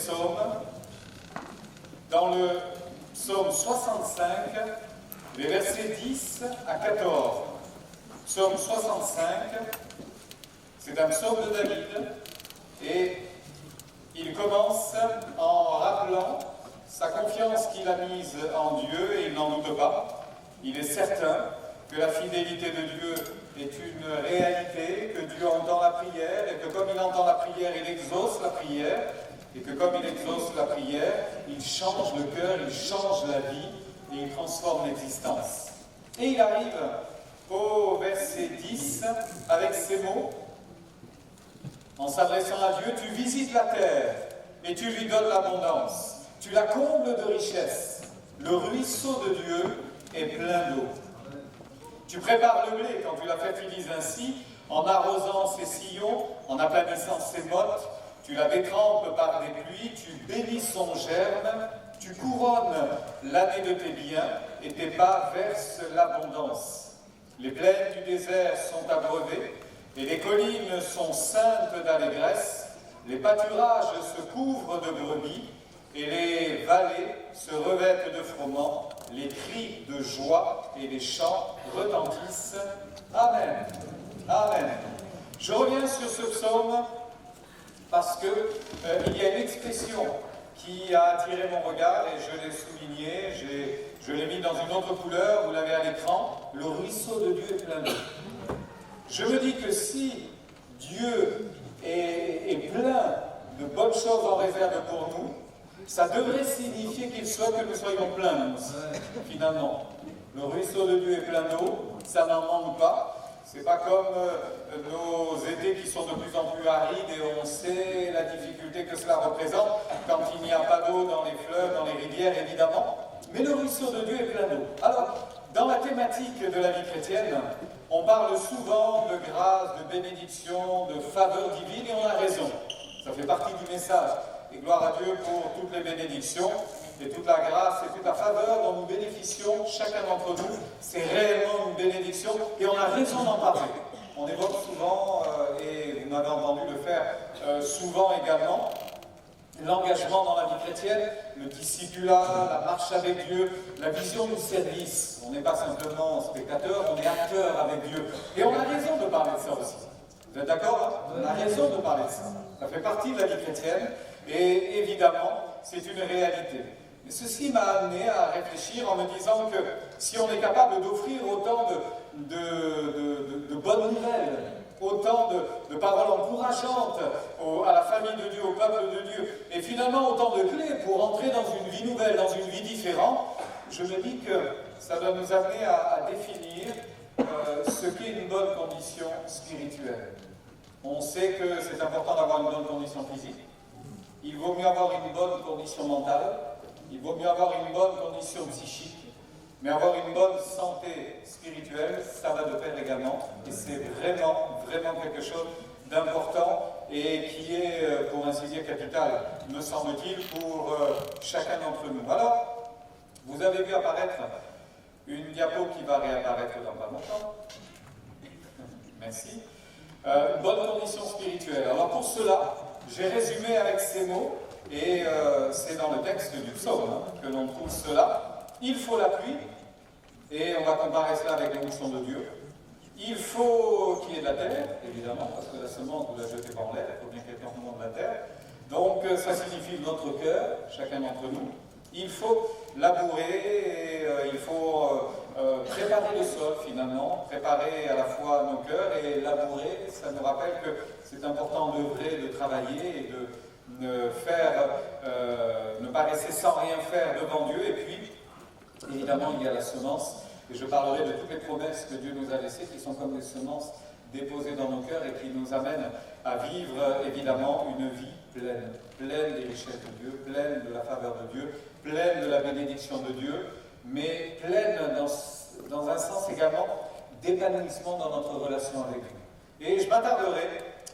psaumes, dans le psaume 65, les versets 10 à 14. Psaume 65, c'est un psaume de David, et il commence en rappelant sa confiance qu'il a mise en Dieu, et il n'en doute pas. Il est certain que la fidélité de Dieu est une réalité, que Dieu entend la prière, et que comme il entend la prière, il exauce la prière, et que comme il exauce la prière, il change le cœur, il change la vie, et il transforme l'existence. Et il arrive au verset 10 avec ces mots, en s'adressant à Dieu: tu visites la terre et tu lui donnes l'abondance, tu la combles de richesses, le ruisseau de Dieu est plein d'eau. Tu prépares le blé quand tu la fertilises ainsi, en arrosant ses sillons, en aplanissant ses mottes, tu la détrempes par des pluies, tu bénis son germe, tu couronnes l'année de tes biens, et tes pas versent l'abondance. Les plaines du désert sont abreuvées, et les collines sont ceintes d'allégresse, les pâturages se couvrent de brebis, et les vallées se revêtent de froment, les cris de joie et les chants retentissent. Amen. Amen. Je reviens sur ce psaume parce que il y a une expression qui a attiré mon regard et je l'ai souligné, je l'ai mis dans une autre couleur, vous l'avez à l'écran, le ruisseau de Dieu est plein d'eau. Je me dis que si Dieu est plein de bonnes choses en réserve pour nous, ça devrait signifier qu'il souhaite que nous soyons pleins, nous aussi, finalement. Le ruisseau de Dieu est plein d'eau, ça n'en manque pas. C'est pas comme nos étés qui sont de plus en plus arides et on sait la difficulté que cela représente quand il n'y a pas d'eau dans les fleuves, dans les rivières, évidemment. Mais le ruisseau de Dieu est plein d'eau. Alors, dans la thématique de la vie chrétienne, on parle souvent de grâce, de bénédiction, de faveur divine, et on a raison. Ça fait partie du message. Et gloire à Dieu pour toutes les bénédictions et toute la grâce et toute la faveur dont nous bénéficions, chacun d'entre nous. C'est réellement une bénédiction et on a raison d'en parler. On évoque souvent, et vous m'avez entendu le faire souvent également, l'engagement dans la vie chrétienne, le discipulat, la marche avec Dieu, la vision du service. On n'est pas simplement spectateur, on est acteur avec Dieu. Et on a raison de parler de ça aussi. Vous êtes d'accord, hein? On a raison de parler de ça. Ça fait partie de la vie chrétienne. Et évidemment, c'est une réalité. Et ceci m'a amené à réfléchir en me disant que si on est capable d'offrir autant de bonnes nouvelles, autant de paroles encourageantes à la famille de Dieu, au peuple de Dieu, et finalement autant de clés pour entrer dans une vie nouvelle, dans une vie différente, je me dis que ça doit nous amener à définir ce qu'est une bonne condition spirituelle. On sait que c'est important d'avoir une bonne condition physique. Il vaut mieux avoir une bonne condition mentale, il vaut mieux avoir une bonne condition psychique, mais avoir une bonne santé spirituelle, ça va de pair également, et c'est vraiment, vraiment quelque chose d'important et qui est, pour ainsi dire, capital, me semble-t-il, pour chacun d'entre nous. Alors, vous avez vu apparaître une diapo qui va réapparaître dans pas longtemps. Merci. Une bonne condition spirituelle. Alors pour cela, j'ai résumé avec ces mots, et c'est dans le texte du psaume que l'on trouve cela. Il faut la pluie, et on va comparer cela avec les moutons de Dieu. Il faut qu'il y ait de la terre, évidemment, parce que la semence, vous ne la jetez pas en l'air, il faut bien qu'elle tombe dans la terre. Donc ça signifie notre cœur, chacun d'entre nous. Il faut labourer, et il faut préparer le sol finalement, préparer à la fois nos cœurs et labourer. Ça nous rappelle que c'est important d'œuvrer, de travailler et de ne pas rester sans rien faire devant Dieu. Et puis, évidemment, il y a la semence. Et je parlerai de toutes les promesses que Dieu nous a laissées, qui sont comme des semences déposées dans nos cœurs et qui nous amènent à vivre, évidemment, une vie pleine, pleine des richesses de Dieu, pleine de la faveur de Dieu, pleine de la bénédiction de Dieu, mais pleine, dans un sens également, d'épanouissement dans notre relation avec lui. Et je m'attarderai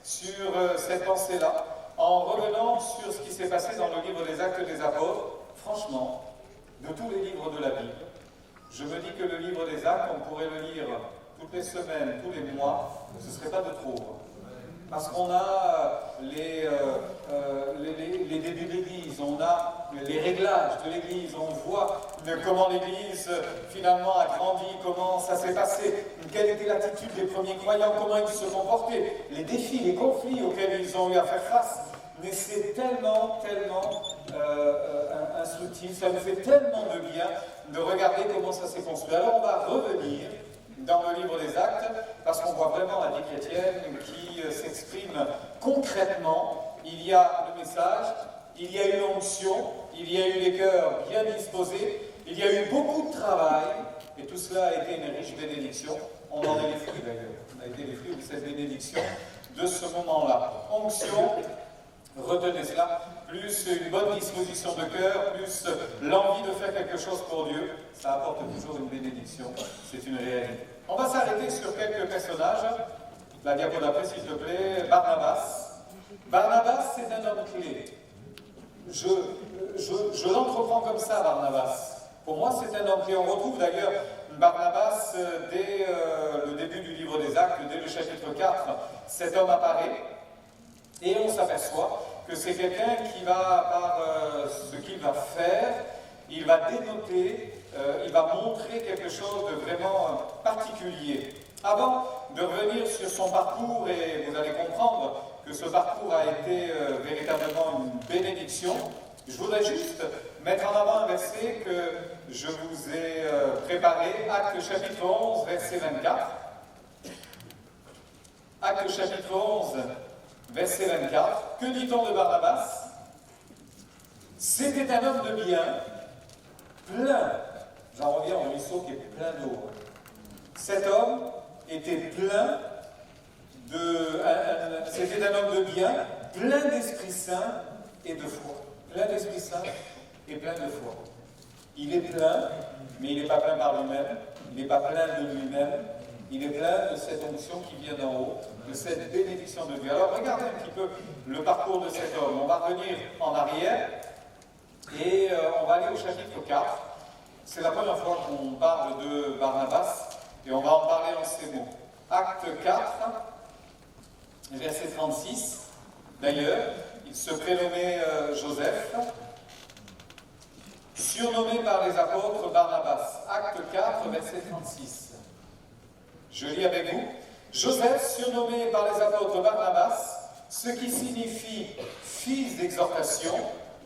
sur cette pensée-là, en revenant sur ce qui s'est passé dans le livre des Actes des Apôtres. Franchement, de tous les livres de la Bible, je me dis que le livre des Actes, on pourrait le lire toutes les semaines, tous les mois, ce ne serait pas de trop. Parce qu'on a les débuts de l'Église, on a les réglages de l'Église, on voit comment l'Église finalement a grandi, comment ça s'est passé, quelle était l'attitude des premiers croyants, comment ils se comportaient, les défis, les conflits auxquels ils ont eu à faire face. Mais c'est tellement instructif, ça nous fait tellement de bien de regarder comment ça s'est construit. Alors on va revenir dans le livre des Actes, parce qu'on voit vraiment la vie chrétienne qui s'exprime concrètement. Il y a le message, il y a eu l'onction, il y a eu les cœurs bien disposés, il y a eu beaucoup de travail, et tout cela a été une riche bénédiction. On en est les fruits d'ailleurs, on a été les fruits de cette bénédiction de ce moment-là. Onction, retenez cela, plus une bonne disposition de cœur, plus l'envie de faire quelque chose pour Dieu, ça apporte toujours une bénédiction, c'est une réalité. On va s'arrêter sur quelques personnages. La diapo d'après, s'il te plaît. Barnabas. Barnabas, c'est un homme clé. Je l'entreprends comme ça, Barnabas. Pour moi, c'est un homme clé. On retrouve d'ailleurs Barnabas dès le début du livre des Actes, dès le chapitre 4. Cet homme apparaît et on s'aperçoit que c'est quelqu'un qui va, par ce qu'il va faire, il va dénoter, il va montrer quelque chose de vraiment particulier. Avant de revenir sur son parcours, et vous allez comprendre que ce parcours a été véritablement une bénédiction, je voudrais juste mettre en avant un verset que je vous ai préparé, Actes chapitre 11, verset 24. Actes chapitre 11, verset 24. Que dit-on de Barnabas? C'était un homme de bien, plein, j'en reviens au ruisseau qui est plein d'eau. Cet homme était plein c'était un homme de bien, plein d'Esprit Saint et de foi. Plein d'Esprit Saint et plein de foi. Il est plein, mais il n'est pas plein par lui-même, il n'est pas plein de lui-même, il est plein de cette onction qui vient d'en haut, de cette bénédiction de Dieu. Alors regardez un petit peu le parcours de cet homme. On va revenir en arrière et on va aller au chapitre 4. C'est la première fois qu'on parle de Barnabas et on va en parler en ces mots. Acte 4, verset 36. D'ailleurs, il se prénommait Joseph, surnommé par les apôtres Barnabas. Acte 4, verset 36. Je lis avec vous. Joseph, surnommé par les apôtres Barnabas, ce qui signifie fils d'exhortation,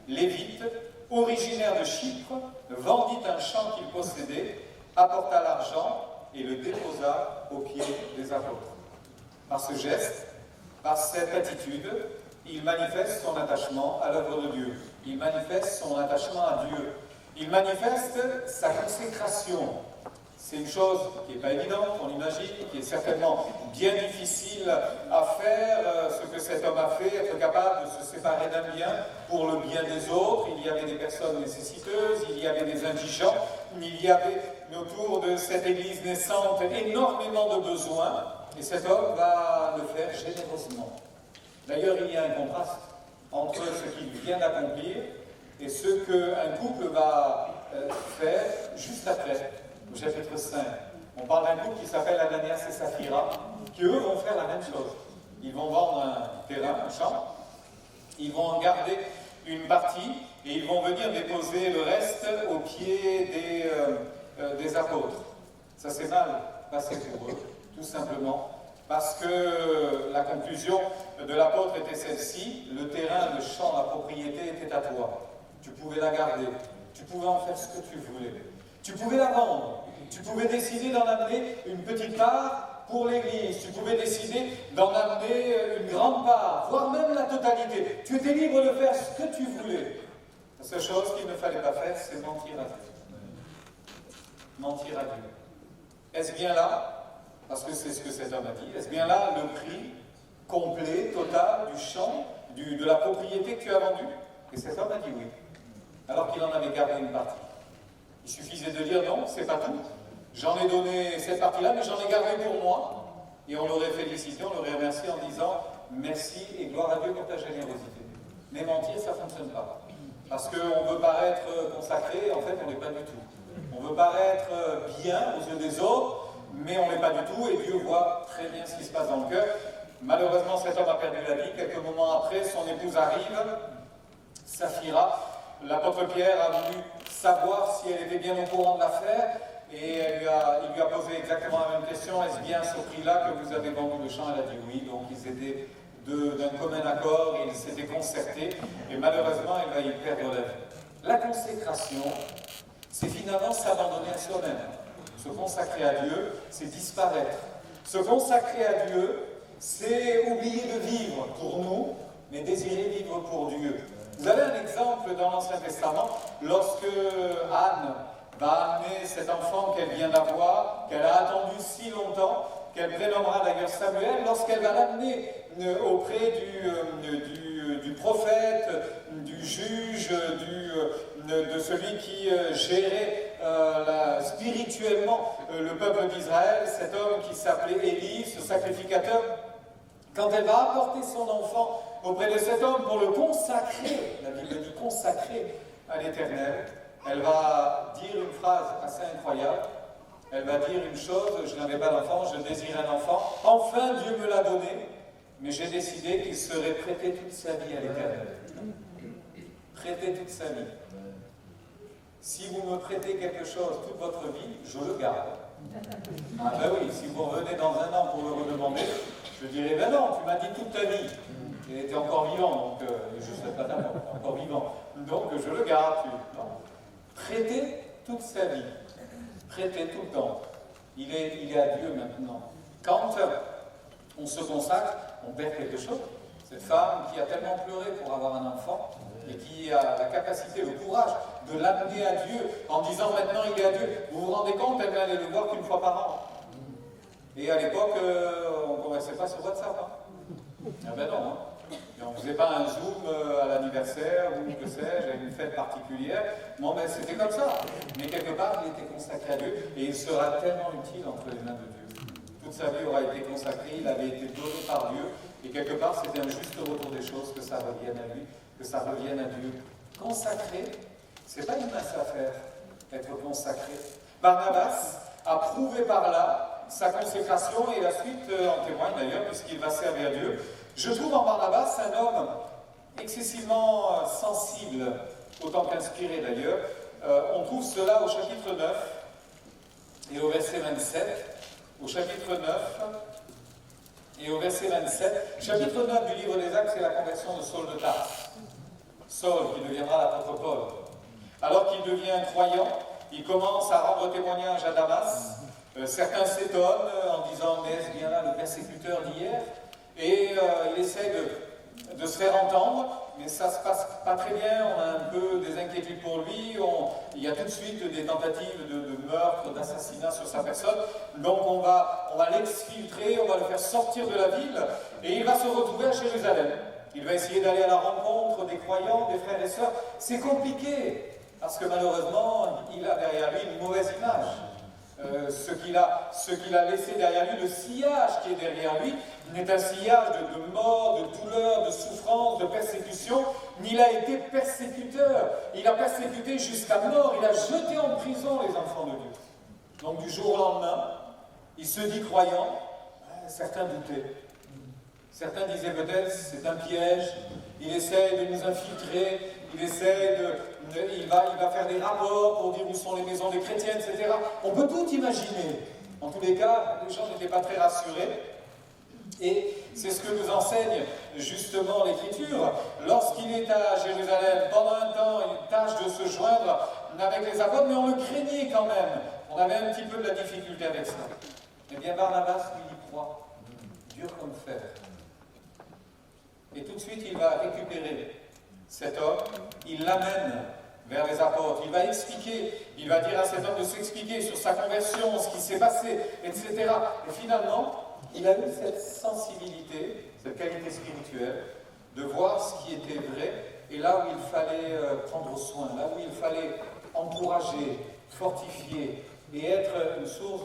lévite, originaire de Chypre, vendit un champ qu'il possédait, apporta l'argent et le déposa aux pieds des apôtres. Par ce geste, par cette attitude, il manifeste son attachement à l'œuvre de Dieu. Il manifeste son attachement à Dieu. Il manifeste sa consécration. C'est une chose qui n'est pas évidente, on imagine, qui est certainement bien difficile à faire, ce que cet homme a fait, être capable de se séparer d'un bien pour le bien des autres. Il y avait des personnes nécessiteuses, il y avait des indigents, il y avait autour de cette église naissante énormément de besoins, et cet homme va le faire généreusement. D'ailleurs, il y a un contraste entre ce qu'il vient d'accomplir et ce qu'un couple va faire juste après. Au chapitre 5, on parle d'un couple qui s'appelle Ananias et Saphira, qui eux vont faire la même chose. Ils vont vendre un terrain, un champ, ils vont en garder une partie et ils vont venir déposer le reste aux pieds des apôtres. Ça s'est mal passé pour eux, tout simplement, parce que la conclusion de l'apôtre était celle-ci: le terrain, le champ, la propriété était à toi. Tu pouvais la garder, tu pouvais en faire ce que tu voulais. Tu pouvais la vendre, tu pouvais décider d'en amener une petite part pour l'Église, tu pouvais décider d'en amener une grande part, voire même la totalité. Tu étais libre de faire ce que tu voulais. La seule chose qu'il ne fallait pas faire, c'est mentir à Dieu. Mentir à Dieu. Est-ce bien là, parce que c'est ce que cet homme a dit, est-ce bien là le prix complet, total du champ, de la propriété que tu as vendue? Et cet homme a dit oui, alors qu'il en avait gardé une partie. Il suffisait de dire non, c'est pas tout. J'en ai donné cette partie-là, mais j'en ai gardé pour moi. Et on l'aurait félicité, on l'aurait remercié en disant merci et gloire à Dieu pour ta générosité. Mais mentir, ça ne fonctionne pas. Parce qu'on veut paraître consacré, en fait, on n'est pas du tout. On veut paraître bien aux yeux des autres, mais on n'est pas du tout. Et Dieu voit très bien ce qui se passe dans le cœur. Malheureusement, cet homme a perdu la vie. Quelques moments après, son épouse arrive, Saphira. L'apôtre Pierre a voulu savoir si elle était bien au courant de l'affaire et il lui a posé exactement la même question. Est-ce bien à ce prix-là que vous avez vendu le champ? Elle a dit oui. Donc ils étaient d'un commun accord, ils s'étaient concertés et malheureusement, elle va y perdre la vie. La consécration, c'est finalement s'abandonner à soi-même. Se consacrer à Dieu, c'est disparaître. Se consacrer à Dieu, c'est oublier de vivre pour nous, mais désirer vivre pour Dieu. Vous avez un exemple dans l'Ancien Testament, lorsque Anne va amener cet enfant qu'elle vient d'avoir, qu'elle a attendu si longtemps, qu'elle prénommera d'ailleurs Samuel, lorsqu'elle va l'amener auprès du prophète, du juge, de celui qui gérait spirituellement le peuple d'Israël, cet homme qui s'appelait Élie, ce sacrificateur. Quand elle va apporter son enfant auprès de cet homme pour le consacrer, la Bible dit consacrer à l'Éternel, elle va dire une phrase assez incroyable. Elle va dire une chose: je n'avais pas d'enfant, je désire un enfant. Enfin, Dieu me l'a donné, mais j'ai décidé qu'il serait prêté toute sa vie à l'Éternel. Prêté toute sa vie. Si vous me prêtez quelque chose toute votre vie, je le garde. Ah ben oui, si vous revenez dans un an pour me redemander, je dirais, ben non, tu m'as dit toute ta vie. Il était encore vivant, donc je ne serais pas d'accord, encore vivant. Donc je le garde. Non. Prêter toute sa vie. Prêter tout le temps. Il est à Dieu maintenant. Quand on se consacre, on perd quelque chose. Cette femme qui a tellement pleuré pour avoir un enfant et qui a la capacité, le courage de l'amener à Dieu en disant maintenant il est à Dieu. Vous vous rendez compte, elle n'allait le voir qu'une fois par an. Et à l'époque, on ne conversait pas sur WhatsApp. Ah ben non. Et on ne faisait pas un Zoom à l'anniversaire ou que sais-je, à une fête particulière. Bon, ben c'était comme ça. Mais quelque part, il était consacré à Dieu et il sera tellement utile entre les mains de Dieu. Toute sa vie aura été consacrée, il avait été donné par Dieu. Et quelque part, c'était un juste retour des choses, que ça revienne à lui, que ça revienne à Dieu. Consacré, c'est pas une mince affaire, être consacré. Barnabas a prouvé par là sa consécration et la suite en témoigne d'ailleurs, puisqu'il va servir Dieu. Je trouve en Barnabas un homme excessivement sensible, autant qu'inspiré d'ailleurs. On trouve cela au chapitre 9 et au verset 27. Au chapitre 9 et au verset 27. Chapitre 9 du livre des Actes, c'est la conversion de Saul de Tarse. Saul qui deviendra l'apôtre Paul. Alors qu'il devient croyant, il commence à rendre témoignage à Damas. Certains s'étonnent en disant « Mais est-ce bien là le persécuteur d'hier ?» Et il essaie de se faire entendre, mais ça ne se passe pas très bien, on a un peu des inquiétudes pour lui, il y a tout de suite des tentatives de meurtre, d'assassinat sur sa personne, donc on va l'exfiltrer, on va le faire sortir de la ville, et il va se retrouver à Jérusalem. Il va essayer d'aller à la rencontre des croyants, des frères et sœurs. C'est compliqué, parce que malheureusement, il a derrière lui une mauvaise image. Ce qu'il a laissé derrière lui, le sillage qui est derrière lui, n'est un sillage de mort, de douleur, de souffrance, de persécution. Il a été persécuteur. Il a persécuté jusqu'à mort. Il a jeté en prison les enfants de Dieu. Donc du jour au lendemain, il se dit croyant. Certains doutaient. Certains disaient peut-être c'est un piège. Il essaie de nous infiltrer. Il va faire des rapports pour dire où sont les maisons des chrétiens, etc. On peut tout imaginer. En tous les cas, les gens n'étaient pas très rassurés. Et c'est ce que nous enseigne justement l'Écriture. Lorsqu'il est à Jérusalem, pendant un temps, il tâche de se joindre avec les apôtres, mais on le craignait quand même. On avait un petit peu de la difficulté avec ça. Eh bien, Barnabas, lui, y croit. Dur comme fer. Et tout de suite, il va récupérer cet homme, il l'amène vers les apôtres, il va expliquer, il va dire à cet homme de s'expliquer sur sa conversion, ce qui s'est passé, etc. Et finalement, il a eu cette sensibilité, cette qualité spirituelle, de voir ce qui était vrai, et là où il fallait prendre soin, là où il fallait encourager, fortifier, et être une source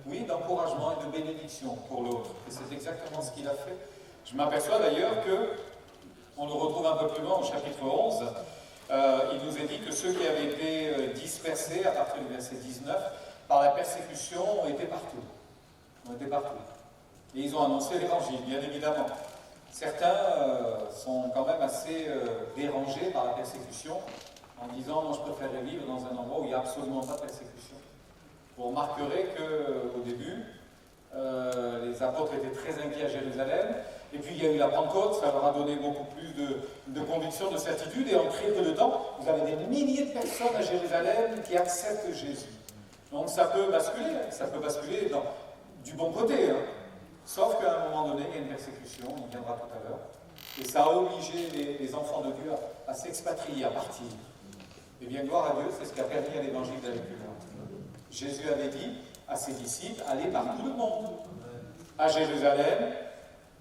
d'encouragement et de bénédiction pour l'autre. Et c'est exactement ce qu'il a fait. Je m'aperçois d'ailleurs que, on le retrouve un peu plus loin au chapitre 11, il nous est dit que ceux qui avaient été dispersés à partir du verset 19 par la persécution ont été partout. Et ils ont annoncé l'évangile, bien évidemment. Certains sont quand même assez dérangés par la persécution, en disant « non, je préférerais vivre dans un endroit où il n'y a absolument pas de persécution ». Vous remarquerez qu'au début, les apôtres étaient très inquiets à Jérusalem, et puis il y a eu la Pentecôte, ça leur a donné beaucoup plus de conviction, de certitude, et en très peu de temps, vous avez des milliers de personnes à Jérusalem qui acceptent Jésus. Donc ça peut basculer du bon côté, hein. Sauf qu'à un moment donné, il y a une persécution, on y viendra tout à l'heure, et ça a obligé les enfants de Dieu à s'expatrier, à partir. Et bien, gloire à Dieu, c'est ce qui a permis à l'évangile d'aller plus loin. Jésus avait dit à ses disciples, allez par tout le monde, à Jérusalem,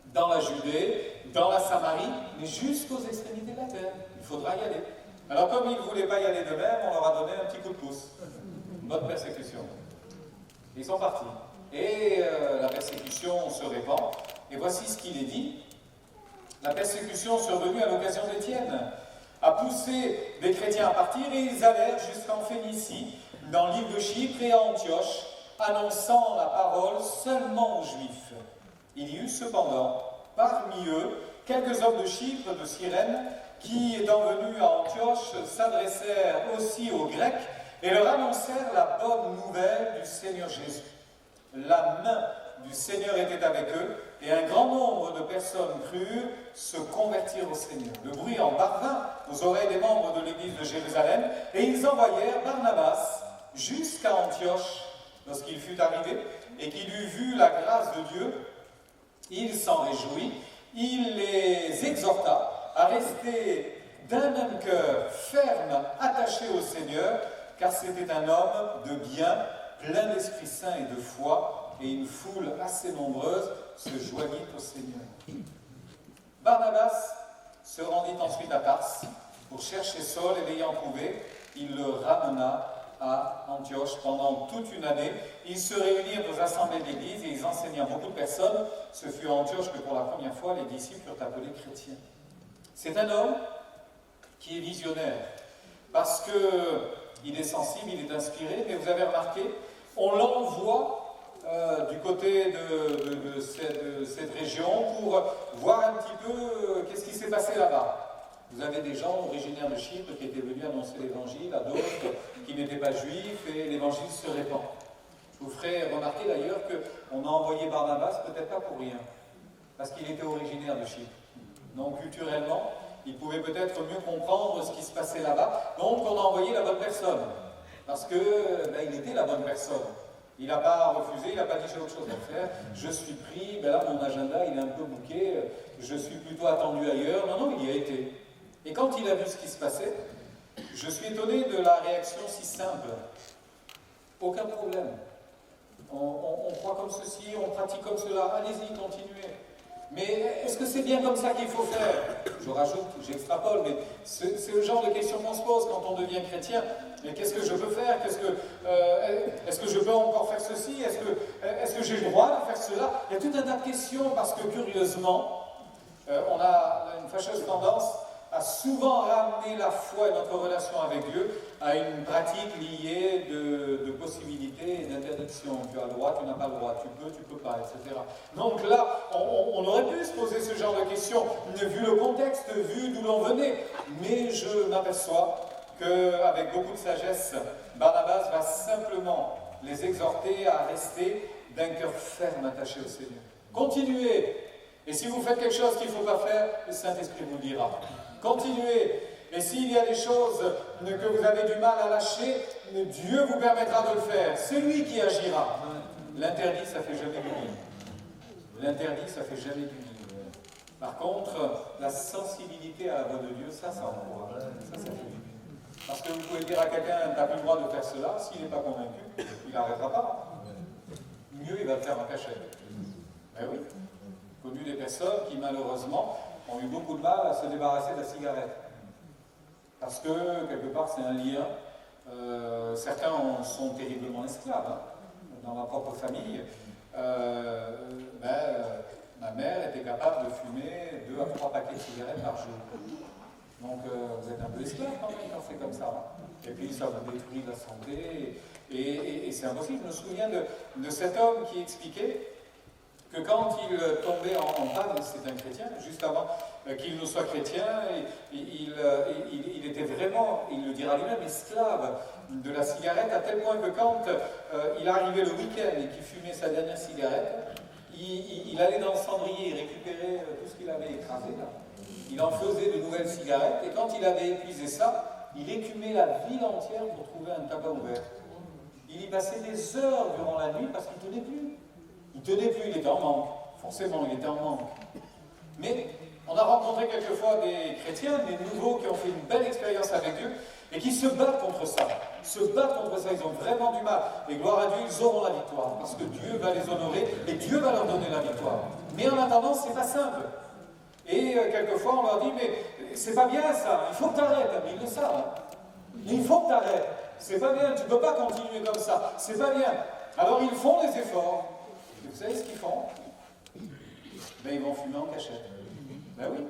dans la Judée, dans la Samarie, mais jusqu'aux extrémités de la terre. Il faudra y aller. Alors comme ils ne voulaient pas y aller de même, on leur a donné un petit coup de pouce. Une bonne persécution. Ils sont partis. Et la persécution se répand. Et voici ce qu'il est dit. La persécution survenue à l'occasion d'Étienne a poussé des chrétiens à partir et ils allèrent jusqu'en Phénicie, dans l'île de Chypre et à Antioche, annonçant la parole seulement aux Juifs. Il y eut cependant, parmi eux, quelques hommes de Chypre, de Cyrène, qui, étant venus à Antioche, s'adressèrent aussi aux Grecs et leur annoncèrent la bonne nouvelle du Seigneur Jésus. La main du Seigneur était avec eux, et un grand nombre de personnes crurent, se convertirent au Seigneur. Le bruit en parvint aux oreilles des membres de l'église de Jérusalem, et ils envoyèrent Barnabas jusqu'à Antioche. Lorsqu'il fut arrivé, et qu'il eut vu la grâce de Dieu, il s'en réjouit, il les exhorta à rester d'un même cœur, ferme, attaché au Seigneur, car c'était un homme de bien, plein d'Esprit Saint et de foi, et une foule assez nombreuse se joignit au Seigneur. Barnabas se rendit ensuite à Tarse pour chercher Saul, et l'ayant trouvé, il le ramena à Antioche pendant toute une année. Ils se réunirent aux assemblées d'église et ils enseignèrent beaucoup de personnes. Ce fut à Antioche que pour la première fois les disciples furent appelés chrétiens. C'est un homme qui est visionnaire, parce qu'il est sensible, il est inspiré, mais vous avez remarqué, on l'envoie du côté de cette région pour voir un petit peu qu'est-ce qui s'est passé là-bas. Vous avez des gens originaires de Chypre qui étaient venus annoncer l'évangile à d'autres qui n'étaient pas juifs, et l'évangile se répand. Je vous ferai remarquer d'ailleurs qu'on a envoyé Barnabas peut-être pas pour rien, parce qu'il était originaire de Chypre. Donc culturellement, il pouvait peut-être mieux comprendre ce qui se passait là-bas. Donc on a envoyé la bonne personne, parce que il était la bonne personne. Il n'a pas refusé, il n'a pas dit j'ai autre chose à faire, je suis pris, là mon agenda il est un peu bouqué, je suis plutôt attendu ailleurs. Non, il y a été. Et quand il a vu ce qui se passait, je suis étonné de la réaction si simple. Aucun problème. On croit comme ceci, on pratique comme cela, allez-y, continuez. Mais est-ce que c'est bien comme ça qu'il faut faire? Je rajoute, j'extrapole, mais c'est le genre de question qu'on se pose quand on devient chrétien. Mais qu'est-ce que je peux faire? Est-ce que je peux encore faire ceci? Est-ce que j'ai le droit de faire cela? Il y a tout un tas de questions parce que curieusement, on a une fâcheuse tendance à souvent ramener la foi et notre relation avec Dieu à une pratique liée de possibilités et d'interdictions. Tu as le droit, tu n'as pas le droit, tu peux pas, etc. Donc là, on aurait pu se poser ce genre de questions, vu le contexte, vu d'où l'on venait. Mais je m'aperçois qu'avec beaucoup de sagesse, Barnabas va simplement les exhorter à rester d'un cœur ferme attaché au Seigneur. Continuez. Et si vous faites quelque chose qu'il ne faut pas faire, le Saint-Esprit vous le dira. Continuez. Et s'il y a des choses que vous avez du mal à lâcher, Dieu vous permettra de le faire. C'est lui qui agira. L'interdit, ça ne fait jamais du bien. L'interdit, ça ne fait jamais du bien. Par contre, la sensibilité à la voix de Dieu, ça encourage. Ça fait du bien. Parce que vous pouvez dire à quelqu'un, tu n'as plus le droit de faire cela, s'il n'est pas convaincu, il n'arrêtera pas. Mieux, il va le faire en cachette. Ben oui. J'ai connu des personnes qui, malheureusement, ont eu beaucoup de mal à se débarrasser de la cigarette. Parce que, quelque part, c'est un lien. Certains en sont terriblement esclaves. Hein. Dans ma propre famille, ma mère était capable de fumer 2 à 3 paquets de cigarettes par jour. Donc, vous êtes un peu esclave quand même quand c'est comme ça. Hein. Et puis, ça vous détruit la santé. Et c'est impossible. Je me souviens de cet homme qui expliquait que quand il tombait en panne, c'est un chrétien, juste avant qu'il ne soit chrétien, il était vraiment, il le dira lui-même, esclave de la cigarette, à tel point que quand il arrivait le week-end et qu'il fumait sa dernière cigarette, il allait dans le cendrier, il récupérait tout ce qu'il avait écrasé, là. Il en faisait de nouvelles cigarettes, et quand il avait épuisé ça, il écumait la ville entière pour trouver un tabac ouvert. Il y passait des heures durant la nuit parce qu'il ne tenait plus. Il ne tenait plus, il était en manque. Forcément, il était en manque. Mais on a rencontré quelquefois des chrétiens, des nouveaux qui ont fait une belle expérience avec Dieu et qui se battent contre ça. Se battent contre ça, ils ont vraiment du mal. Et gloire à Dieu, ils auront la victoire parce que Dieu va les honorer et Dieu va leur donner la victoire. Mais en attendant, c'est pas simple. Et quelquefois, on leur dit, mais c'est pas bien ça, il faut que tu arrêtes. Ils le savent. Hein. Il faut que tu arrêtes. C'est pas bien, tu ne peux pas continuer comme ça. C'est pas bien. Alors ils font les efforts. Et vous savez ce qu'ils font? Ben, ils vont fumer en cachette. Ben oui.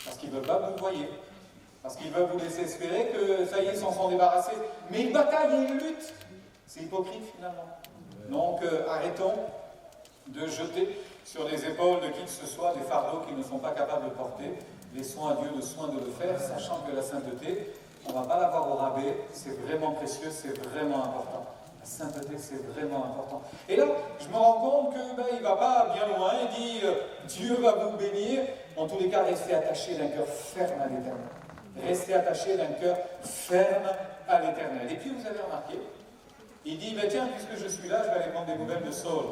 Parce qu'ils ne veulent pas vous voyer. Parce qu'ils veulent vous laisser espérer que ça y est, ils s'en sont débarrassés. Mais ils bataillent et ils luttent. C'est hypocrite finalement. Donc arrêtons de jeter sur les épaules de qui que ce soit des fardeaux qu'ils ne sont pas capables de porter. Laissons à Dieu le soin de le faire, sachant que la sainteté, on ne va pas l'avoir au rabais, c'est vraiment précieux, c'est vraiment important. La sainteté, c'est vraiment important. Et là, je me rends compte qu'il ne va pas bien loin, il dit Dieu va vous bénir. En tous les cas, restez attachés d'un cœur ferme à l'Éternel. Restez attachés d'un cœur ferme à l'Éternel. Et puis vous avez remarqué, il dit tiens, puisque je suis là, je vais aller prendre des nouvelles de Saul.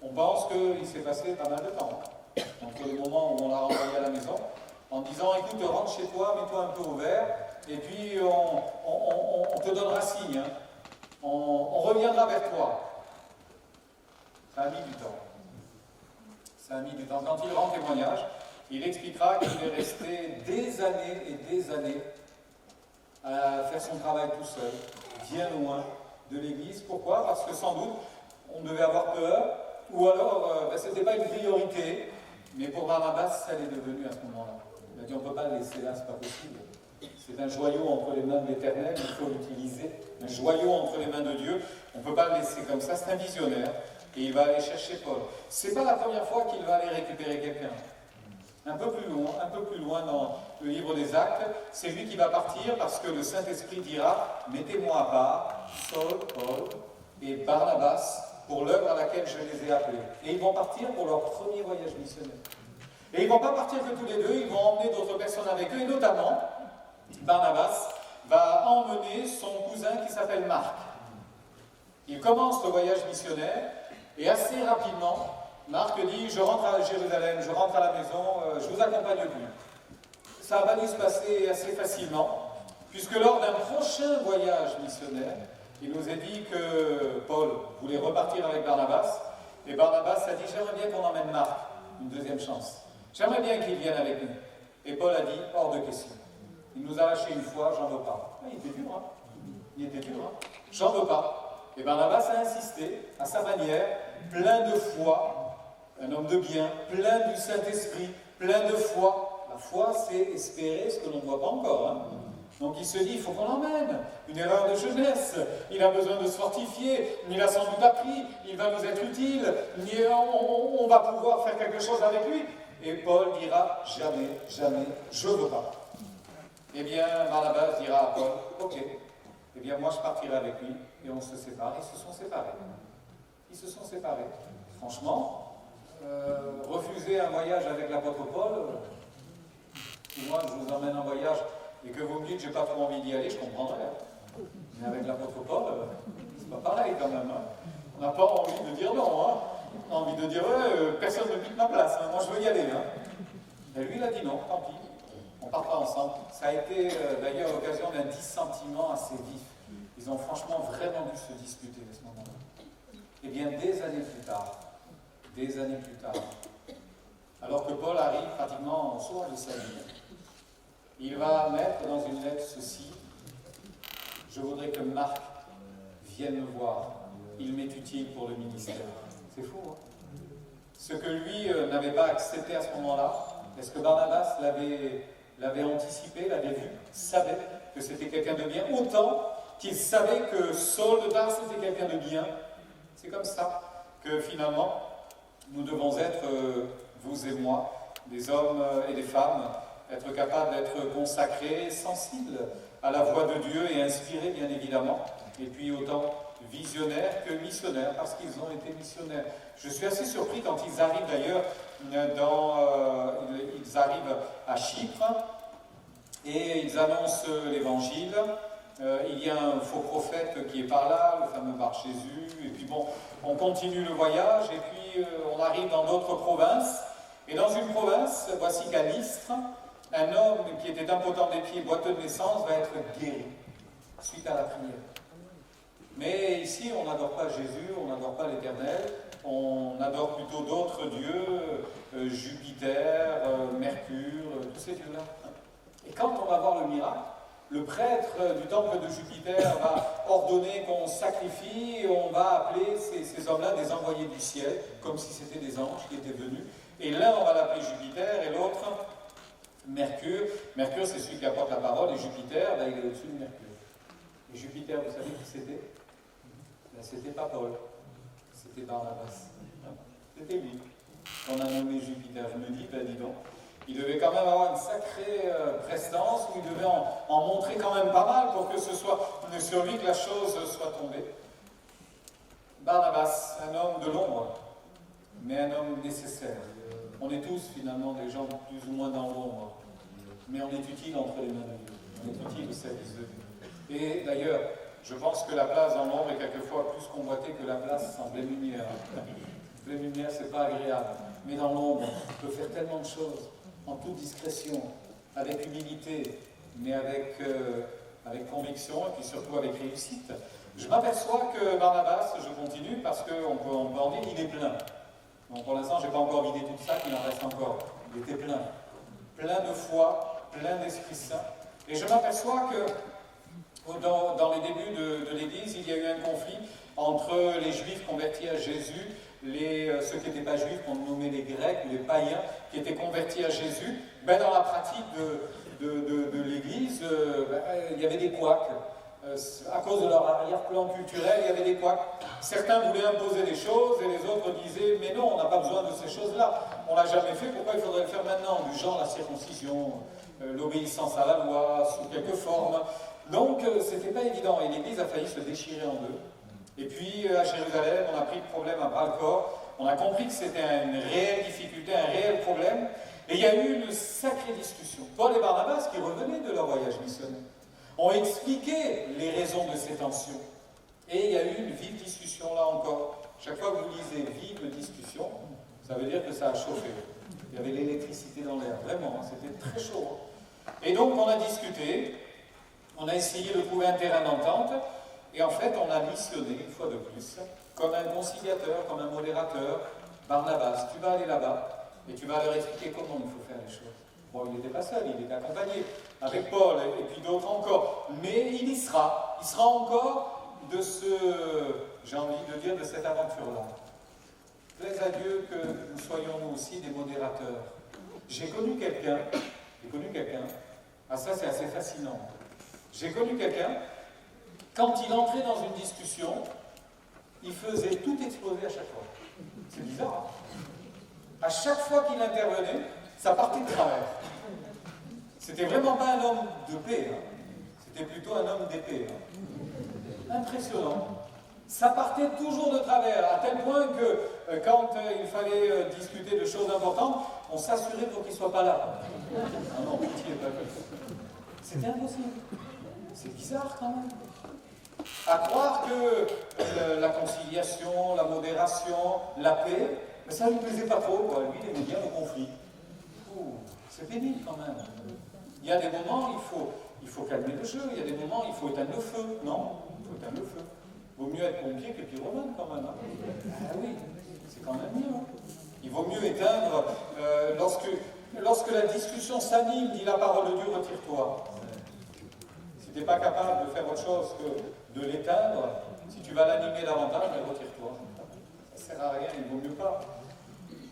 On pense qu'il s'est passé pas mal de temps entre le moment où on l'a renvoyé à la maison, en disant écoute, rentre chez toi, mets-toi un peu au vert, et puis on te donnera signe, hein. On reviendra vers toi. Ça a mis du temps. Ça a mis du temps. Quand il rend témoignage, il expliquera qu'il est resté des années et des années à faire son travail tout seul, bien loin de l'Église. Pourquoi? Parce que sans doute, on devait avoir peur, ou alors ce n'était pas une priorité, mais pour Barnabas, ça l'est devenu à ce moment-là. Il a dit on ne peut pas le laisser là, c'est pas possible. C'est un joyau entre les mains de l'Éternel, il faut l'utiliser. Un joyau entre les mains de Dieu, on ne peut pas le laisser comme ça, c'est un visionnaire. Et il va aller chercher Paul. Ce n'est pas la première fois qu'il va aller récupérer quelqu'un. Un peu plus loin dans le livre des Actes, c'est lui qui va partir parce que le Saint-Esprit dira « Mettez-moi à part Saul, Paul et Barnabas pour l'œuvre à laquelle je les ai appelés. » Et ils vont partir pour leur premier voyage missionnaire. Et ils ne vont pas partir que tous les deux, ils vont emmener d'autres personnes avec eux, et notamment, Barnabas va emmener son cousin qui s'appelle Marc. Il commence le voyage missionnaire, et assez rapidement, Marc dit « Je rentre à Jérusalem, je rentre à la maison, je vous accompagne plus. » Ça va dû se passer assez facilement, puisque lors d'un prochain voyage missionnaire, il nous est dit que Paul voulait repartir avec Barnabas, et Barnabas a dit « J'aimerais bien qu'on emmène Marc, une deuxième chance. J'aimerais bien qu'il vienne avec nous. » Et Paul a dit « Hors de question. Il nous a lâchés une fois, j'en veux pas. » Il était dur, hein. Il était dur, hein. J'en veux pas. Et Barnabas a insisté, à sa manière, plein de foi, un homme de bien, plein du Saint-Esprit, plein de foi. La foi, c'est espérer ce que l'on ne voit pas encore. Hein. Donc il se dit, il faut qu'on l'emmène. Une erreur de jeunesse. Il a besoin de se fortifier. Il a sans doute appris. Il va nous être utile. On va pouvoir faire quelque chose avec lui. Et Paul dira, jamais, jamais, je ne veux pas. Eh bien, Barnabas dira à Paul, ok, eh bien moi je partirai avec lui. Et on se sépare. Ils se sont séparés. Ils se sont séparés. Franchement, refuser un voyage avec l'apôtre Paul, si moi je vous emmène en voyage et que vous me dites j'ai pas trop envie d'y aller, je comprendrais. Mais avec l'apôtre Paul, c'est pas pareil quand même. Hein. On n'a pas envie de dire non. Hein. On a envie de dire personne ne quitte ma place, hein. Moi je veux y aller. Hein. Et lui il a dit non, tant pis, on partira ensemble. Ça a été d'ailleurs l'occasion d'un dissentiment assez vif. Ils ont franchement vraiment dû se disputer à ce moment-là. Et bien des années plus tard, alors que Paul arrive pratiquement au soir de sa vie, il va mettre dans une lettre ceci: je voudrais que Marc vienne me voir, il m'est utile pour le ministère. C'est fou, hein? Ce que lui n'avait pas accepté à ce moment-là, est-ce que Barnabas l'avait anticipé, l'avait vu, savait que c'était quelqu'un de bien, autant qu'il savait que Saul de Tarse était quelqu'un de bien. C'est comme ça que finalement, nous devons être, vous et moi, des hommes et des femmes, être capables d'être consacrés, sensibles à la voix de Dieu et inspirés bien évidemment, et puis autant visionnaires que missionnaires, parce qu'ils ont été missionnaires. Je suis assez surpris quand ils arrivent d'ailleurs, ils arrivent à Chypre, et ils annoncent l'évangile. Il y a un faux prophète qui est par là, le fameux Bar-Jésus, et puis bon, on continue le voyage, et puis on arrive dans d'autres provinces, et dans une province, voici qu'à Lystre, un homme qui était impotent des pieds, boiteux de naissance, va être guéri, suite à la prière. Mais ici, on n'adore pas Jésus, on n'adore pas l'Éternel, on adore plutôt d'autres dieux, Jupiter, Mercure, tous ces dieux-là. Et quand on va voir le miracle, le prêtre du temple de Jupiter va ordonner qu'on sacrifie, et on va appeler ces hommes-là des envoyés du ciel, comme si c'était des anges qui étaient venus. Et l'un, on va l'appeler Jupiter, et l'autre, Mercure. Mercure, c'est celui qui apporte la parole, et Jupiter, il est au-dessus de Mercure. Et Jupiter, vous savez qui c'était? C'était pas Paul, c'était Barnabas. C'était lui qu'on a nommé Jupiter. Je me dis, dis donc, il devait quand même avoir une sacrée prestance, où il devait en montrer quand même pas mal pour que ce soit sur lui que la chose soit tombée. Barnabas, un homme de l'ombre, mais un homme nécessaire. On est tous finalement des gens plus ou moins dans l'ombre, mais on est utile entre les mains de Dieu. On est utile au service de Dieu. Et d'ailleurs, je pense que la place dans l'ombre est quelquefois plus convoitée que la place en pleine lumière. En pleine lumière, c'est pas agréable. Mais dans l'ombre, on peut faire tellement de choses, en toute discrétion, avec humilité, mais avec conviction, et puis surtout avec réussite. Je m'aperçois que Barnabas, je continue, parce qu'on peut en dire, il est plein. Donc pour l'instant, je n'ai pas encore vidé tout ça, il en reste encore. Il était plein. Plein de foi, plein d'Esprit Saint. Et je m'aperçois que dans les débuts de l'Église, il y a eu un conflit entre les Juifs convertis à Jésus, ceux qui n'étaient pas Juifs, qu'on nommait les Grecs ou les païens, qui étaient convertis à Jésus. Dans la pratique de l'Église, il y avait des couacs. À cause de leur arrière-plan culturel, il y avait des couacs. Certains voulaient imposer des choses et les autres disaient « mais non, on n'a pas besoin de ces choses-là. On ne l'a jamais fait, pourquoi il faudrait le faire maintenant ?» Du genre la circoncision, l'obéissance à la loi, sous quelques formes. Donc, c'était pas évident, et l'Église a failli se déchirer en deux. Et puis, à Jérusalem, on a pris le problème à bras-le-corps, on a compris que c'était une réelle difficulté, un réel problème, et il y a eu une sacrée discussion. Paul et Barnabas, qui revenaient de leur voyage missionnaire, ont expliqué les raisons de ces tensions. Et il y a eu une vive discussion là encore. Chaque fois que vous lisez vive discussion, ça veut dire que ça a chauffé. Il y avait l'électricité dans l'air, vraiment, c'était très chaud. Et donc, on a discuté. On a essayé de trouver un terrain d'entente, et en fait, on a missionné, une fois de plus, comme un conciliateur, comme un modérateur, Barnabas. Tu vas aller là-bas, et tu vas leur expliquer comment il faut faire les choses. Bon, il n'était pas seul, il était accompagné, avec Paul, et puis d'autres encore. Mais il y sera. Il sera encore de j'ai envie de dire, de cette aventure-là. Plaise à Dieu que nous soyons nous aussi des modérateurs. J'ai connu quelqu'un, ça c'est assez fascinant. J'ai connu quelqu'un, quand il entrait dans une discussion, il faisait tout exploser à chaque fois. C'est bizarre. Hein? À chaque fois qu'il intervenait, ça partait de travers. C'était vraiment pas un homme de paix, hein. C'était plutôt un homme d'épée. Hein. Impressionnant. Ça partait toujours de travers, à tel point que quand il fallait discuter de choses importantes, on s'assurait pour qu'il ne soit pas là. Ah non, pitié, pas que. C'était impossible. C'est bizarre quand même. À croire que la conciliation, la modération, la paix, mais ça ne lui plaisait pas trop, quoi. Lui, il aimait bien le conflit. C'est pénible quand même. Il y a des moments, il faut calmer le jeu, il y a des moments, il faut éteindre le feu. Non, il faut éteindre le feu. Il vaut mieux être pompier que pyromane quand même. Hein. Ah oui, c'est quand même mieux. Hein. Il vaut mieux éteindre lorsque la discussion s'anime, dit la parole de Dieu, retire-toi. Si tu n'es pas capable de faire autre chose que de l'éteindre, si tu vas l'animer davantage, retire-toi. Ça ne sert à rien, il vaut mieux pas.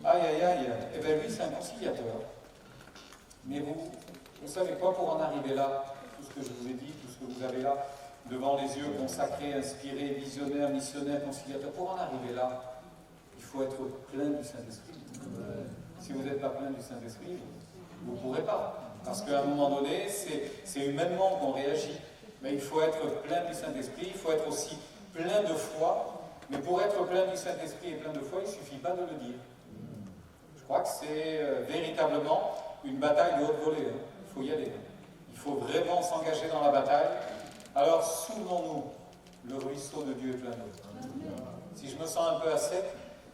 Aïe, aïe, aïe. Eh bien lui, c'est un conciliateur. Mais vous savez quoi, pour en arriver là, tout ce que je vous ai dit, tout ce que vous avez là, devant les yeux consacrés, inspirés, visionnaires, missionnaires, conciliateurs, pour en arriver là, il faut être plein du Saint-Esprit. Si vous n'êtes pas plein du Saint-Esprit, vous ne pourrez pas. Parce qu'à un moment donné, c'est humainement qu'on réagit. Mais il faut être plein du Saint-Esprit, il faut être aussi plein de foi. Mais pour être plein du Saint-Esprit et plein de foi, il ne suffit pas de le dire. Je crois que c'est véritablement une bataille de haute volée. Il faut y aller. Il faut vraiment s'engager dans la bataille. Alors, souvenons-nous, le ruisseau de Dieu est plein d'eau. Si je me sens un peu à sec,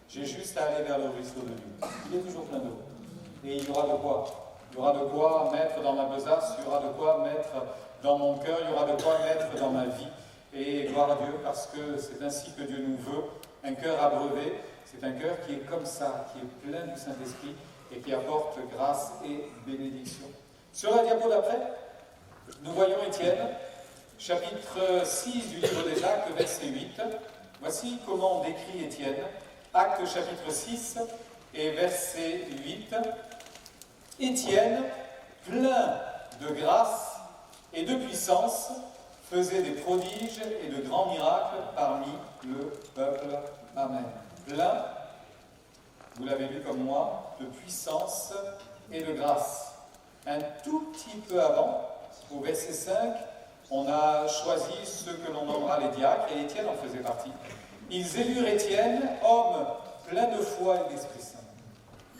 j'ai juste à aller vers le ruisseau de Dieu. Il est toujours plein d'eau. Et il y aura de quoi. Il y aura de quoi mettre dans ma besace, il y aura de quoi mettre dans mon cœur, il y aura de quoi mettre dans ma vie. Et gloire à Dieu, parce que c'est ainsi que Dieu nous veut. Un cœur abreuvé, c'est un cœur qui est comme ça, qui est plein du Saint-Esprit et qui apporte grâce et bénédiction. Sur la diapo d'après, nous voyons Étienne, chapitre 6 du livre des Actes, verset 8. Voici comment on décrit Étienne. Actes chapitre 6 et verset 8. Étienne, plein de grâce et de puissance, faisait des prodiges et de grands miracles parmi le peuple. Amen. Plein, vous l'avez lu comme moi, de puissance et de grâce. Un tout petit peu avant, au verset 5, on a choisi ceux que l'on nommera les diacres, et Étienne en faisait partie. Ils élurent Étienne, homme plein de foi et d'Esprit Saint.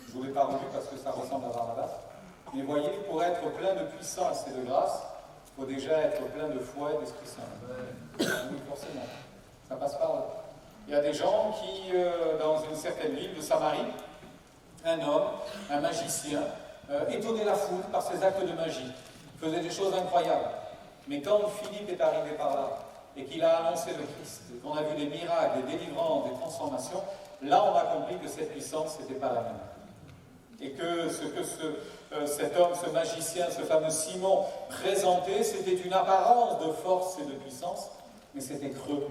Je ne vous l'ai pas relu parce que ça ressemble à Barnabas. Mais voyez, pour être plein de puissance et de grâce, il faut déjà être plein de foi et d'Esprit Saint. Oui, forcément. Ça passe par là. Il y a des gens qui, dans une certaine ville de Samarie, un homme, un magicien, étonnait la foule par ses actes de magie. Il faisait des choses incroyables. Mais quand Philippe est arrivé par là, et qu'il a annoncé le Christ, et qu'on a vu des miracles, des délivrances, des transformations, là on a compris que cette puissance n'était pas la même. Et que ce que cet homme, ce magicien, ce fameux Simon présentait, c'était une apparence de force et de puissance, mais c'était creux.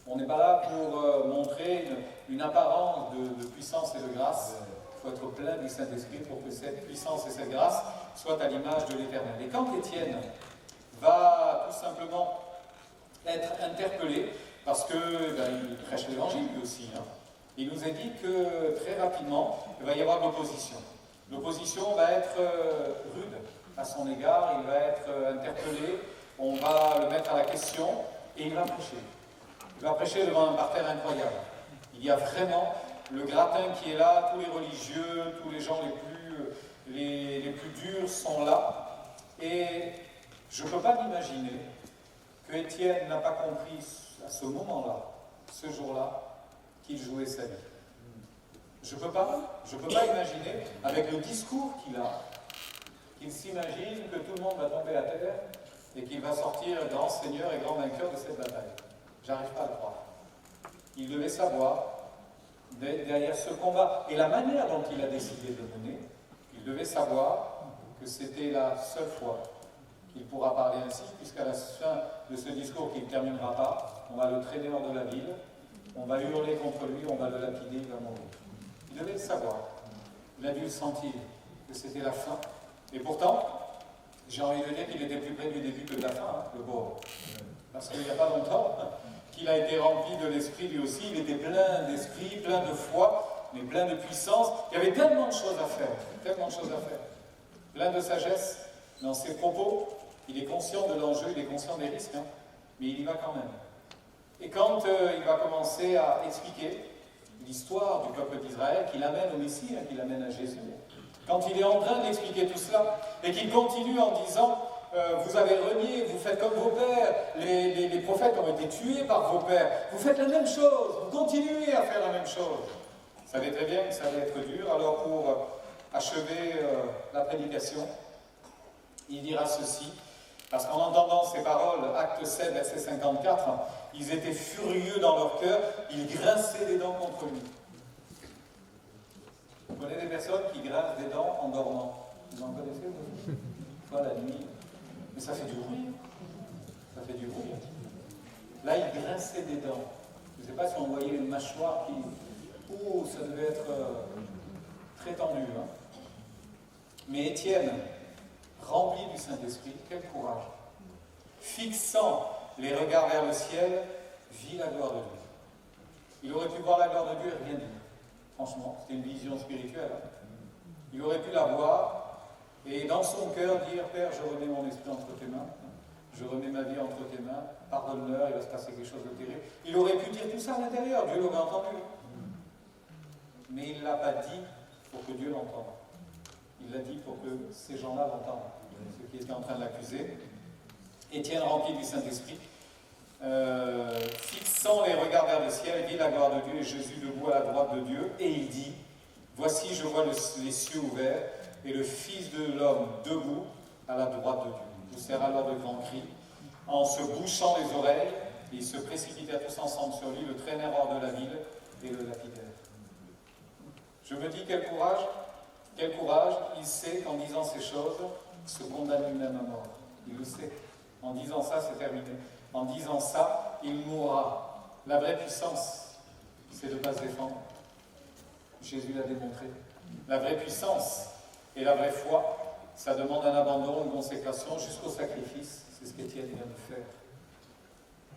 On n'est pas là pour montrer une apparence de puissance et de grâce. Il faut être plein du Saint-Esprit pour que cette puissance et cette grâce soient à l'image de l'Éternel. Et quand Étienne va tout simplement être interpellé, parce qu'il prêche l'Évangile lui aussi, il nous a dit que très rapidement, il va y avoir de l'opposition. L'opposition va être rude à son égard, il va être interpellé, on va le mettre à la question, et il va prêcher. Il va prêcher devant un parterre incroyable. Il y a vraiment le gratin qui est là, tous les religieux, tous les gens les plus durs sont là. Et je ne peux pas m'imaginer que Étienne n'a pas compris à ce moment-là, ce jour-là, qu'il jouait sa vie. Je ne peux pas imaginer, avec le discours qu'il a, qu'il s'imagine que tout le monde va tomber à terre et qu'il va sortir grand seigneur et grand vainqueur de cette bataille. J'arrive pas à le croire. Il devait savoir, derrière ce combat, et la manière dont il a décidé de le mener, il devait savoir que c'était la seule fois qu'il pourra parler ainsi, puisqu'à la fin de ce discours qui ne terminera pas, on va le traîner hors de la ville, on va hurler contre lui, on va le lapider, il va mourir. Il devait le savoir. Il a dû le sentir, que c'était la fin. Et pourtant, j'ai envie de dire qu'il était plus près du début que de la fin, le pauvre. Parce qu'il n'y a pas longtemps qu'il a été rempli de l'esprit lui aussi, il était plein d'esprit, plein de foi, mais plein de puissance. Il y avait tellement de choses à faire, plein de sagesse dans ses propos. Il est conscient de l'enjeu, il est conscient des risques, mais il y va quand même. Et quand il va commencer à expliquer l'histoire du peuple d'Israël, qu'il amène au Messie, qu'il amène à Jésus, quand il est en train d'expliquer tout cela, et qu'il continue en disant vous avez renié, vous faites comme vos pères, les prophètes ont été tués par vos pères, vous faites la même chose, vous continuez à faire la même chose. Vous savez très bien que ça allait être dur, alors pour achever la prédication, il dira ceci, parce qu'en entendant ces paroles, acte 7, verset 54, ils étaient furieux dans leur cœur, ils grinçaient des dents contre lui. Vous connaissez des personnes qui grincent des dents en dormant? Vous en connaissez, vous? Pas la nuit. Mais ça fait du bruit. Ça fait du bruit. Là, il grinçait des dents. Je ne sais pas si on voyait une mâchoire qui... Oh, ça devait être très tendu. Mais Étienne, rempli du Saint-Esprit, quel courage. Fixant les regards vers le ciel, vit la gloire de Dieu. Il aurait pu voir la gloire de Dieu et rien dire. Franchement, c'était une vision spirituelle. Hein. Il aurait pu la voir et dans son cœur dire, Père, je remets mon esprit entre tes mains, je remets ma vie entre tes mains, pardonne-leur, il va se passer quelque chose de terrible. Il aurait pu dire tout ça à l'intérieur, Dieu l'aurait entendu. Mais il ne l'a pas dit pour que Dieu l'entende. Il l'a dit pour que ces gens-là l'entendent, ceux qui étaient en train de l'accuser. Étienne, rempli du Saint-Esprit, fixant les regards vers le ciel, vit la gloire de Dieu et Jésus debout à la droite de Dieu, et il dit, voici je vois les cieux ouverts et le Fils de l'homme debout à la droite de Dieu. Poussèrent alors de grands cris, en se bouchant les oreilles, ils se précipitèrent tous ensemble sur lui, le traînèrent hors de la ville et le lapidèrent. Je me dis quel courage, il sait qu'en disant ces choses, il se condamne lui-même à mort. Il le sait. En disant ça, c'est terminé. En disant ça, il mourra. La vraie puissance, c'est de ne pas se défendre. Jésus l'a démontré. La vraie puissance et la vraie foi, ça demande un abandon, une consécration jusqu'au sacrifice. C'est ce qu'Étienne vient de faire.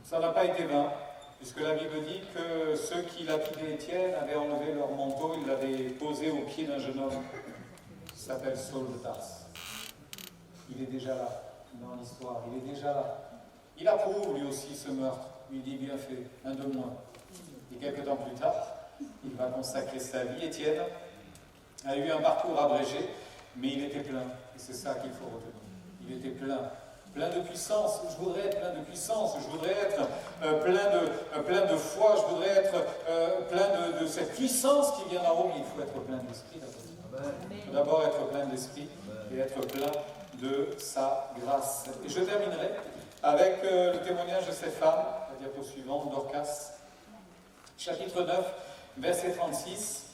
Ça n'a pas été vain, puisque la Bible dit que ceux qui lapidaient Étienne avaient enlevé leur manteau, ils l'avaient posé au pied d'un jeune homme qui s'appelle Saul de Tarse. Il est déjà là, dans l'histoire, il est déjà là. Il approuve lui aussi ce meurtre. Il dit bien fait, un de moins. Et quelques temps plus tard, il va consacrer sa vie. Étienne a eu un parcours abrégé, mais il était plein. Et c'est ça qu'il faut retenir. Il était plein de puissance. Je voudrais être plein de puissance. Je voudrais être plein de foi. Je voudrais être plein de cette puissance qui vient d'en haut. Mais il faut être plein d'esprit. Il faut d'abord être plein d'esprit et être plein de sa grâce. Et je terminerai avec le témoignage de cette femme, la diapo suivante, Dorcas, chapitre 9, verset 36.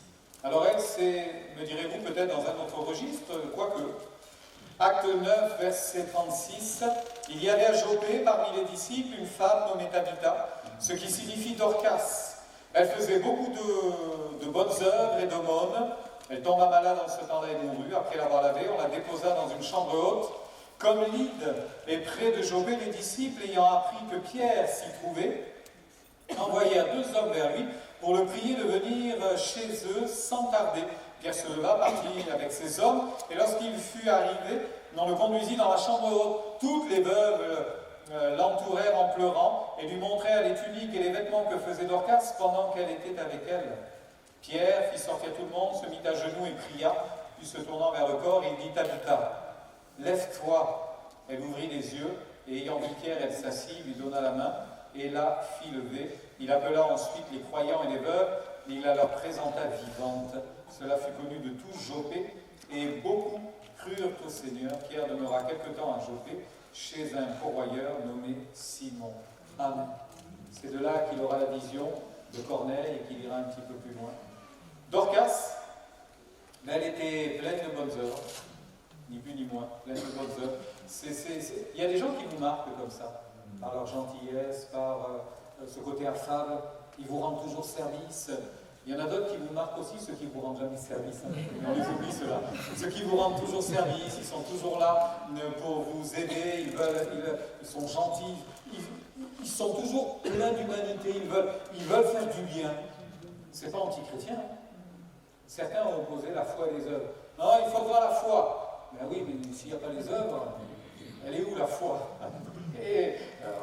Alors elle, c'est, me direz-vous, peut-être dans un autre registre, quoique. Acte 9, verset 36. Il y avait à Joppé, parmi les disciples, une femme nommée Tabitha, ce qui signifie Dorcas. Elle faisait beaucoup de bonnes œuvres et d'aumônes. Elle tomba malade en ce temps-là et mourut. Après l'avoir lavée, on la déposa dans une chambre haute. Comme Lyde est près de Joppé, les disciples, ayant appris que Pierre s'y trouvait, envoyèrent 2 hommes vers lui pour le prier de venir chez eux sans tarder. Pierre se leva, partit avec ses hommes, et lorsqu'il fut arrivé, on le conduisit dans la chambre haute. Toutes les veuves l'entourèrent en pleurant et lui montrèrent les tuniques et les vêtements que faisait Dorcas pendant qu'elle était avec elles. Pierre fit sortir tout le monde, se mit à genoux et pria, puis se tournant vers le corps, il dit Tabitha, lève-toi. Elle ouvrit les yeux, et ayant vu Pierre, elle s'assit, lui donna la main, et la fit lever. Il appela ensuite les croyants et les veuves, et il la leur présenta vivante. Cela fut connu de tout Joppé, et beaucoup crurent au Seigneur. Pierre demeura quelque temps à Joppé, chez un pourvoyeur nommé Simon. Amen. C'est de là qu'il aura la vision de Corneille et qu'il ira un petit peu plus loin. Dorcas, elle était pleine de bonnes œuvres, ni plus ni moins, pleine de bonnes œuvres. Il y a des gens qui vous marquent comme ça, par leur gentillesse, par ce côté affable, ils vous rendent toujours service. Il y en a d'autres qui vous marquent aussi, ceux qui ne vous rendent jamais service. On les oublie ceux-là. Ceux qui vous rendent toujours service, ils sont toujours là pour vous aider, ils sont gentils, ils sont toujours pleins d'humanité, ils veulent faire du bien. C'est pas anti-chrétien. Certains ont opposé la foi et les œuvres. Non, il faut voir la foi. Ben oui, mais s'il n'y a pas les œuvres, elle est où la foi? Et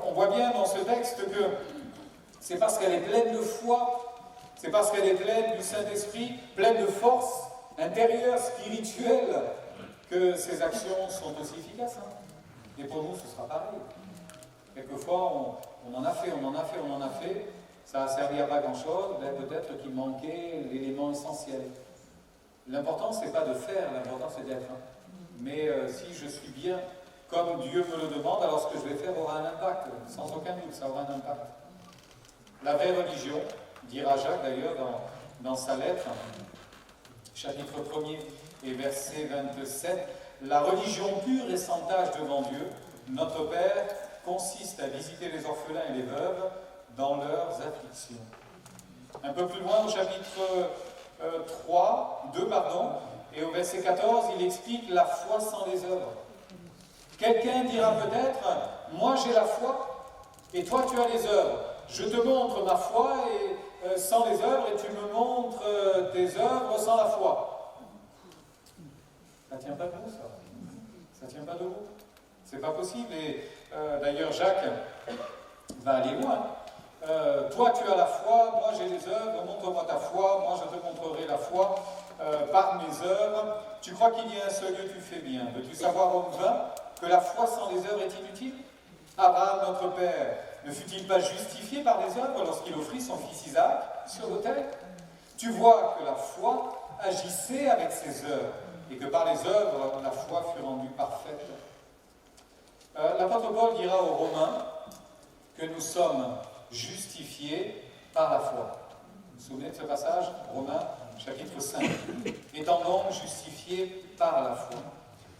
on voit bien dans ce texte que c'est parce qu'elle est pleine de foi, c'est parce qu'elle est pleine du Saint-Esprit, pleine de force intérieure, spirituelle, que ses actions sont aussi efficaces. Hein. Et pour nous, ce sera pareil. Quelquefois, on en a fait, ça n'a servi à pas grand-chose, ben peut-être qu'il manquait l'élément essentiel. L'important, ce n'est pas de faire, l'important, c'est d'être. Mais si je suis bien comme Dieu me le demande, alors ce que je vais faire aura un impact, sans aucun doute, ça aura un impact. La vraie religion, dira Jacques d'ailleurs dans sa lettre, chapitre 1er et verset 27, la religion pure et sans tache devant Dieu, notre Père, consiste à visiter les orphelins et les veuves dans leurs afflictions. Un peu plus loin, au chapitre 2, et au verset 14, il explique la foi sans les œuvres. Quelqu'un dira peut-être, moi j'ai la foi, et toi tu as les œuvres. Je te montre ma foi et sans les œuvres et tu me montres tes œuvres sans la foi. Ça ne tient pas debout, ça. Ça ne tient pas debout. C'est pas possible. Et d'ailleurs, Jacques va aller loin. Toi, tu as la foi, moi j'ai les œuvres, montre-moi ta foi, moi je te montrerai la foi par mes œuvres. Tu crois qu'il y a un seul Dieu, tu fais bien. Veux-tu savoir, homme vain, que la foi sans les œuvres est inutile? Abraham, notre père, ne fut-il pas justifié par les œuvres lorsqu'il offrit son fils Isaac sur l'autel? Tu vois que la foi agissait avec ses œuvres, et que par les œuvres, la foi fut rendue parfaite. L'apôtre Paul dira aux Romains que nous sommes justifiés par la foi. Vous vous souvenez de ce passage? Romains, chapitre 5. Étant donc justifiés par la foi.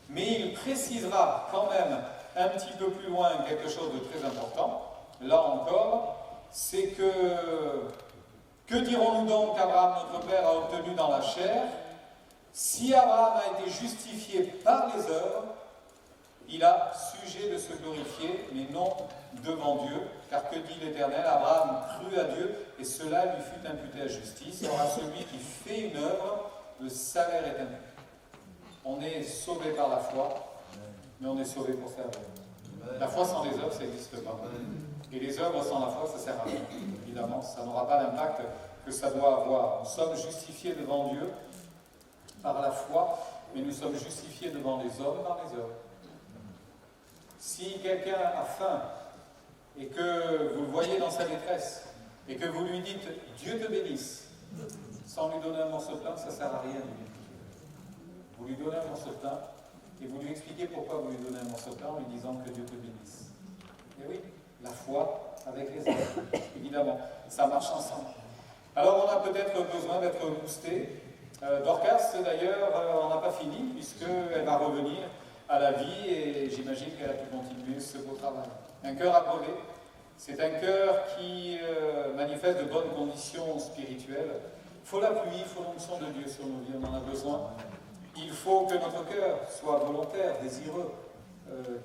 Mais il précisera quand même un petit peu plus loin quelque chose de très important. Là encore, c'est que dirons-nous donc qu'Abraham, notre père, a obtenu dans la chair? Si Abraham a été justifié par les œuvres, il a sujet de se glorifier, mais non devant Dieu, car que dit l'Éternel? Abraham crut à Dieu, et cela lui fut imputé à justice. Or à celui qui fait une œuvre, le salaire est imputé. On est sauvé par la foi, mais on est sauvé pour servir. La foi sans les œuvres, ça n'existe pas. Et les œuvres sans la foi, ça ne sert à rien. Évidemment, ça n'aura pas l'impact que ça doit avoir. Nous sommes justifiés devant Dieu par la foi, mais nous sommes justifiés devant les hommes par les œuvres. Si quelqu'un a faim et que vous le voyez dans sa détresse et que vous lui dites « Dieu te bénisse », sans lui donner un morceau de pain, ça ne sert à rien. Vous lui donnez un morceau de pain et vous lui expliquez pourquoi vous lui donnez un morceau de pain en lui disant que Dieu te bénisse. Et oui, la foi avec les œuvres, évidemment, ça marche ensemble. Alors on a peut-être besoin d'être boosté. Dorcas, d'ailleurs, on n'a pas fini puisqu'elle va revenir à la vie et j'imagine qu'elle a pu continuer ce beau travail. Un cœur abreuvé, c'est un cœur qui manifeste de bonnes conditions spirituelles. Il faut la pluie, il faut l'onction de Dieu sur nos vies, on en a besoin. Il faut que notre cœur soit volontaire, désireux,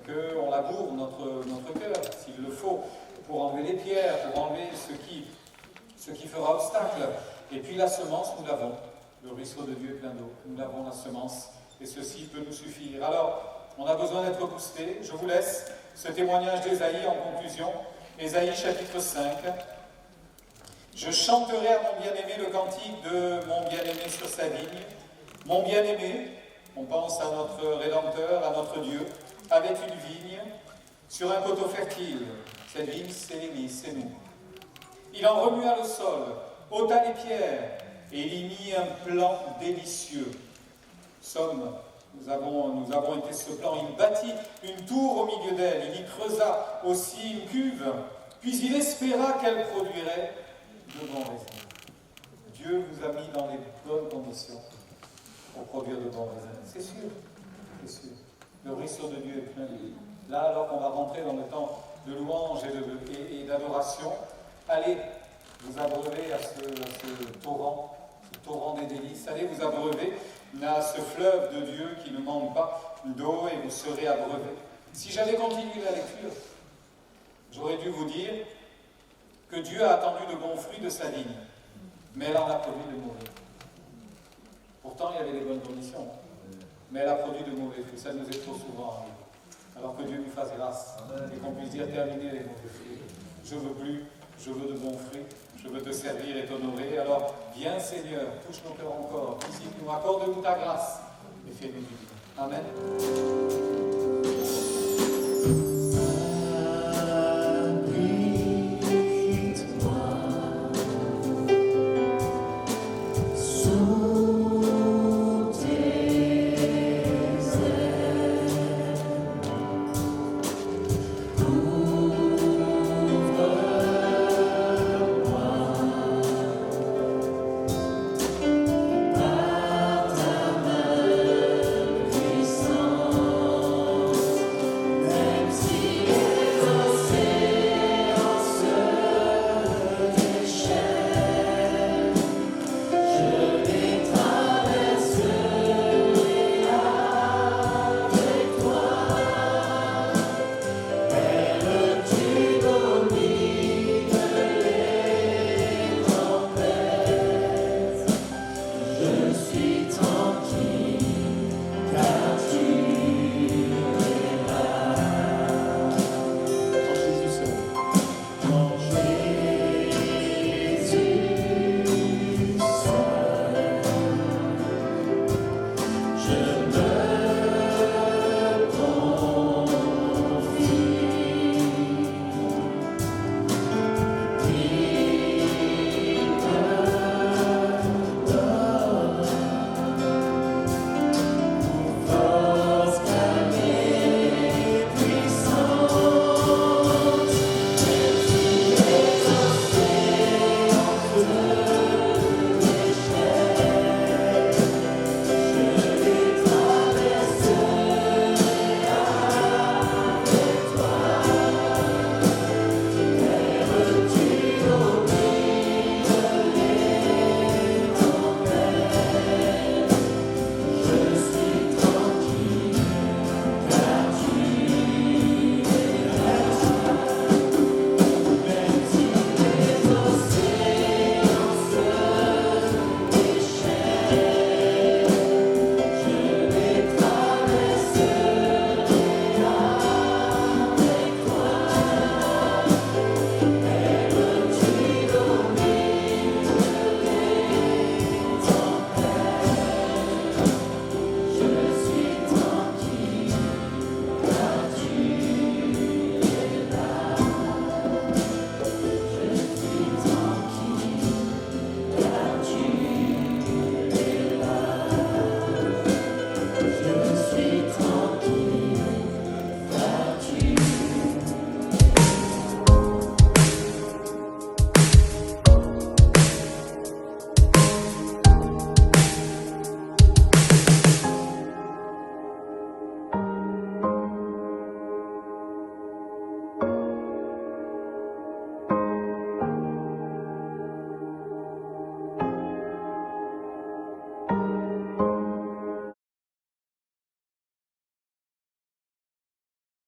qu'on laboure notre cœur, s'il le faut, pour enlever les pierres, pour enlever ce qui fera obstacle. Et puis la semence, nous l'avons. Le ruisseau de Dieu est plein d'eau. Nous l'avons, la semence, et ceci peut nous suffire. Alors, on a besoin d'être boosté. Je vous laisse ce témoignage d'Ésaïe en conclusion. Ésaïe chapitre 5. Je chanterai à mon bien-aimé le cantique de mon bien-aimé sur sa vigne. Mon bien-aimé, on pense à notre Rédempteur, à notre Dieu, avec une vigne sur un coteau fertile. Cette vigne, c'est l'Église, c'est nous. Il en remua le sol, ôta les pierres, et il y mit un plan délicieux. Nous avons été ce plan. Il bâtit une tour au milieu d'elle, il y creusa aussi une cuve, puis il espéra qu'elle produirait de bons raisins. Dieu vous a mis dans les bonnes conditions pour produire de bons raisins. C'est sûr, c'est sûr. Le ruisseau de Dieu est plein de vie. Là, alors qu'on va rentrer dans le temps de louange et d'adoration, allez vous abreuver à ce torrent des délices. Allez vous abreuver à ce fleuve de Dieu qui ne manque pas d'eau et vous serez abreuvés. Si j'avais continué la lecture, j'aurais dû vous dire que Dieu a attendu de bons fruits de sa vigne, mais elle en a produit de mauvais. Pourtant, il y avait des bonnes conditions, mais elle a produit de mauvais fruits. Ça nous est trop souvent arrivé. Alors que Dieu nous fasse grâce et qu'on puisse dire terminer les mauvais fruits. Je veux plus, je veux de bons fruits, je veux te servir et t'honorer. Alors, viens Seigneur, touche nos cœurs encore, visite-nous, accorde-nous ta grâce et fais-nous du bien. Amen.